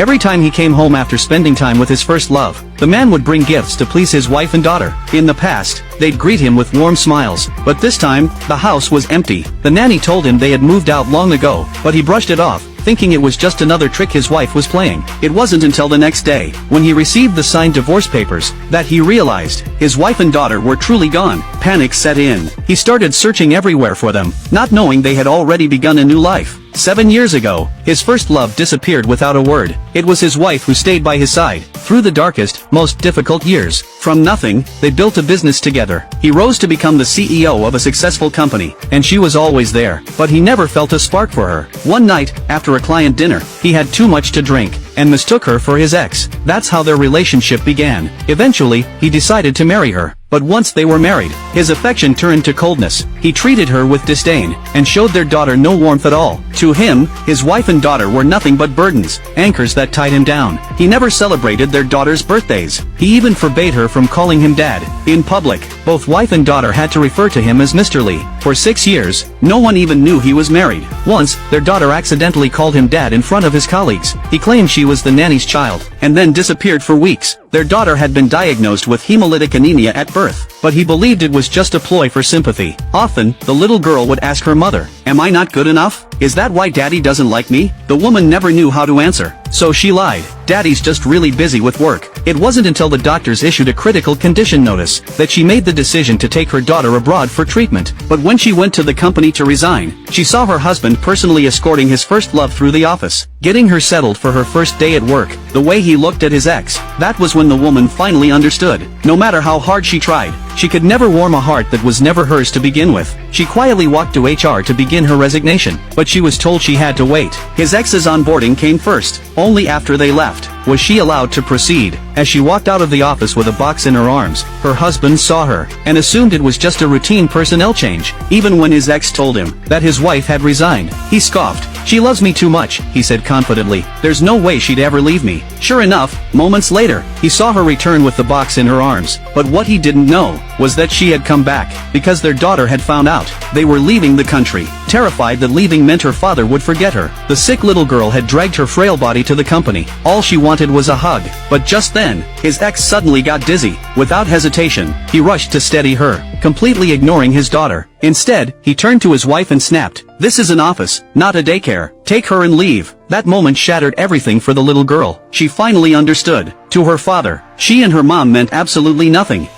Every time he came home after spending time with his first love, the man would bring gifts to please his wife and daughter. In the past, they'd greet him with warm smiles, but this time, the house was empty. The nanny told him they had moved out long ago, but he brushed it off, thinking it was just another trick his wife was playing. It wasn't until the next day, when he received the signed divorce papers, that he realized his wife and daughter were truly gone. Panic set in. He started searching everywhere for them, not knowing they had already begun a new life. 7 years ago, his first love disappeared without a word. It was his wife who stayed by his side, through the darkest, most difficult years. From nothing, they built a business together. He rose to become the CEO of a successful company, and she was always there, but he never felt a spark for her. One night, after a client dinner, he had too much to drink, and mistook her for his ex. That's how their relationship began. Eventually, he decided to marry her. But once they were married, his affection turned to coldness. He treated her with disdain, and showed their daughter no warmth at all. To him, his wife and daughter were nothing but burdens, anchors that tied him down. He never celebrated their daughter's birthdays. He even forbade her from calling him dad. In public, both wife and daughter had to refer to him as Mr. Lee. For 6 years, no one even knew he was married. Once, their daughter accidentally called him dad in front of his colleagues. He claimed she was the nanny's child, and then disappeared for weeks. Their daughter had been diagnosed with hemolytic anemia at birth, but he believed it was just a ploy for sympathy. Often, the little girl would ask her mother, "Am I not good enough? Is that why daddy doesn't like me?" The woman never knew how to answer, so she lied. "Daddy's just really busy with work." It wasn't until the doctors issued a critical condition notice that she made the decision to take her daughter abroad for treatment. But when she went to the company to resign, she saw her husband personally escorting his first love through the office, getting her settled for her first day at work. The way he looked at his ex, that was when the woman finally understood. No matter how hard she tried, she could never warm a heart that was never hers to begin with. She quietly walked to HR to begin her resignation, but she was told she had to wait. His ex's onboarding came first. Only after they left was she allowed to proceed. As she walked out of the office with a box in her arms, her husband saw her, and assumed it was just a routine personnel change. Even when his ex told him that his wife had resigned, he scoffed. "She loves me too much," he said confidently. "There's no way she'd ever leave me." Sure enough, moments later, he saw her return with the box in her arms. But what he didn't know was that she had come back, because their daughter had found out. They were leaving the country, terrified that leaving meant her father would forget her. The sick little girl had dragged her frail body to the company. All she wanted was a hug. But just then, his ex suddenly got dizzy. Without hesitation, he rushed to steady her, completely ignoring his daughter. Instead, he turned to his wife and snapped, "This is an office, not a daycare. Take her and leave." That moment shattered everything for the little girl. She finally understood. To her father, she and her mom meant absolutely nothing.